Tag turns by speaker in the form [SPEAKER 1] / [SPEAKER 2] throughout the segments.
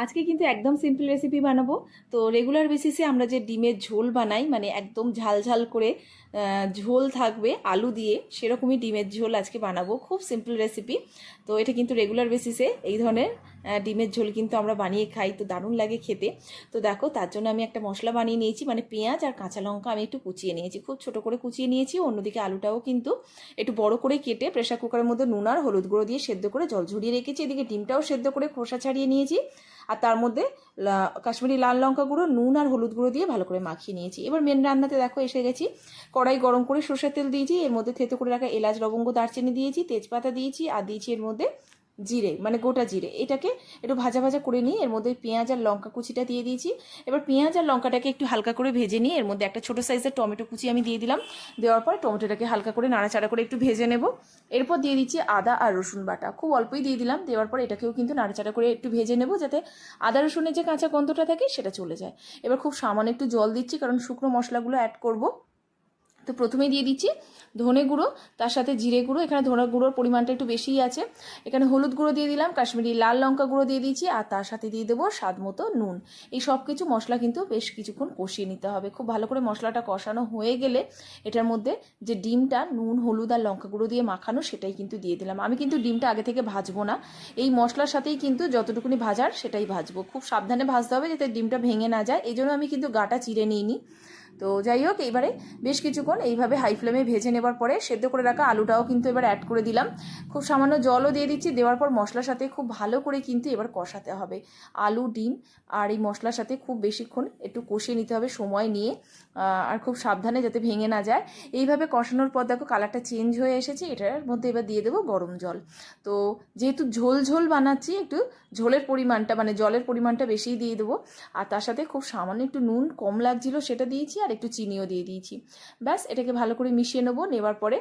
[SPEAKER 1] আজকে কিন্তু একদম সিম্পল রেসিপি বানাবো। তো রেগুলার বেসিসে আমরা যে ডিমের ঝোল বানাই, মানে একদম ঝাল ঝাল করে ঝোল থাকবে আলু দিয়ে, সেরকমই ডিমের ঝোল আজকে বানাবো। খুব সিম্পল রেসিপি। তো এটা কিন্তু রেগুলার বেসিসে এই ধরনের ডিমের ঝোল কিন্তু আমরা বানিয়ে খাই, তো দারুণ লাগে খেতে। তো দেখো, তার জন্য আমি একটা মশলা বানিয়ে নিয়েছি, মানে পেঁয়াজ আর কাঁচা লঙ্কা আমি একটু কুচিয়ে নিয়েছি, খুব ছোট করে কুচিয়ে নিয়েছি। অন্যদিকে আলুটাও কিন্তু একটু বড় করে কেটে প্রেসার কুকারের মধ্যে নুন আর হলুদ গুঁড়ো দিয়ে সেদ্ধ করে জল ঝরিয়ে রেখেছি। এদিকে ডিমটাও সেদ্ধ করে খোসা ছাড়িয়ে নিয়েছি, আর তার মধ্যে কাশ্মীরি লাল লঙ্কা গুঁড়ো, নুন আর হলুদ গুঁড়ো দিয়ে ভালো করে মাখিয়ে নিয়েছি। এবার মেন রান্নাতে দেখো এসে গেছি। কড়াই গরম করে সরষের তেল দিয়েছি, এর মধ্যে থেতো করে রাখা এলাচ, লবঙ্গ, দারচিনি দিয়েছি, তেজপাতা দিয়েছি, আর দিয়েছি এর মধ্যে জিরে, মানে গোটা জিরে। এটাকে একটু ভাজা ভাজা করে নিয়ে এর মধ্যে পেঁয়াজ আর লঙ্কা কুচিটা দিয়ে দিয়েছি। এবার পেঁয়াজ আর লঙ্কাটাকে একটু হালকা করে ভেজে নিয়ে এর মধ্যে একটা ছোটো সাইজের টমেটো কুচি আমি দিয়ে দিলাম। দেওয়ার পর টমেটোটাকে হালকা করে নাড়াচাড়া করে একটু ভেজে নেব। এরপর দিয়ে দিচ্ছি আদা আর রসুন বাটা, খুব অল্পই দিয়ে দিলাম। দেওয়ার পর এটাকেও কিন্তু নাড়াচাড়া করে একটু ভেজে নেব, যাতে আদা রসুনের যে কাঁচা গন্ধটা থাকে সেটা চলে যায়। এবার খুব সামান্য একটু জল দিচ্ছি, কারণ শুকনো মশলাগুলো অ্যাড করব। তো প্রথমেই দিয়ে দিচ্ছি ধনে গুঁড়ো, তার সাথে জিরে গুঁড়ো। এখানে ধনে গুঁড়োর পরিমাণটা একটু বেশিই আছে। এখানে হলুদ গুঁড়ো দিয়ে দিলাম, কাশ্মীরি লাল লঙ্কা গুঁড়ো দিয়ে দিচ্ছি, আর তার সাথে দিয়ে দেবো স্বাদ মতো নুন। এই সব কিছু মশলা কিন্তু বেশ কিছুক্ষণ কষিয়ে নিতে হবে। খুব ভালো করে মশলাটা কষানো হয়ে গেলে এটার মধ্যে যে ডিমটা নুন হলুদ আর লঙ্কা গুঁড়ো দিয়ে মাখানো, সেটাই কিন্তু দিয়ে দিলাম। আমি কিন্তু ডিমটা আগে থেকে ভাজবো না, এই মশলার সাথেই কিন্তু যতটুকুনি ভাজার সেটাই ভাজবো। খুব সাবধানে ভাজতে হবে যাতে ডিমটা ভেঙে না যায়, এই জন্য আমি কিন্তু গাটা চিড়ে নিইনি। তো যাই হোক, এইবারে বেশ কিছুক্ষণ এইভাবে হাই ফ্লেমে ভেজে নেবার পরে সেদ্ধ করে রাখা আলুটাও কিন্তু এবার অ্যাড করে দিলাম। খুব সামান্য জলও দিয়ে দিচ্ছি। দেওয়ার পর মশলার সাথে খুব ভালো করে কিন্তু এবার কষাতে হবে। আলু, ডিম আর এই মশলার সাথে খুব বেশিক্ষণ একটু কষিয়ে নিতে হবে সময় নিয়ে, আর খুব সাবধানে যাতে ভেঙে না যায়। এইভাবে কষানোর পর দেখো কালারটা চেঞ্জ হয়ে এসেছে। এটার মধ্যে এবার দিয়ে দেবো গরম জল। তো যেহেতু ঝোল ঝোল বানাচ্ছি, একটু ঝোলের পরিমাণটা, মানে জলের পরিমাণটা বেশিই দিয়ে দেবো। আর তার সাথে খুব সামান্য একটু নুন কম লাগছিল সেটা দিয়েছি, আর একটু চিনিও দিয়ে দিয়েছি। ব্যাস, এটাকে ভালো করে মিশিয়ে নেবো। নেবার পরে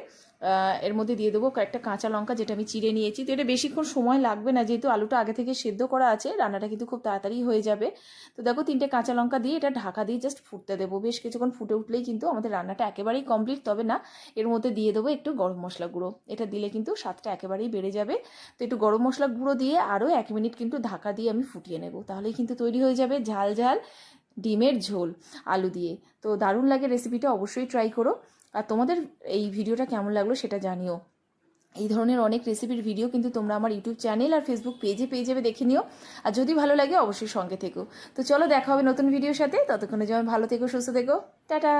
[SPEAKER 1] এর মধ্যে দিয়ে দেবো কয়েকটা কাঁচা লঙ্কা, যেটা আমি চিড়ে নিয়েছি। তো এটা বেশিক্ষণ সময় লাগবে না, যেহেতু আলুটা আগে থেকে সেদ্ধ করা আছে, রান্নাটা কিন্তু খুব তাড়াতাড়ি হয়ে যাবে। তো দেখো, 3টে কাঁচা লঙ্কা দিয়ে এটা ঢাকা দিয়ে জাস্ট ফুটতে দেবো। বেশ কিছুক্ষণ ফুটে উঠলেই কিন্তু আমাদের রান্নাটা একেবারেই কমপ্লিট। তবে না, এর মধ্যে দিয়ে দেবো একটু গরম মশলা গুঁড়ো। এটা দিলে কিন্তু স্বাদটা একেবারেই বেড়ে যাবে। তো একটু গরম মশলা গুঁড়ো দিয়ে আরও 1 মিনিট কিন্তু ঢাকা দিয়ে আমি ফুটিয়ে নেব। তাহলেই কিন্তু তৈরি হয়ে যাবে ঝাল ঝাল ডিমের ঝোল আলু দিয়ে। তো দারুণ লাগে রেসিপিটা, অবশ্যই ট্রাই করো। আর তোমাদের এই ভিডিওটা কেমন লাগলো সেটা জানিও। এই ধরনের অনেক রেসিপির ভিডিও কিন্তু তোমরা আমার ইউটিউব চ্যানেল আর ফেসবুক পেজে পেয়ে যাবে, দেখে নিও। আর যদি ভালো লাগে অবশ্যই সঙ্গে থেকো। তো চলো, দেখা হবে নতুন ভিডিওর সাথে। ততক্ষণে যেমন ভালো থেকো, সুস্থ থেকো, টাটা।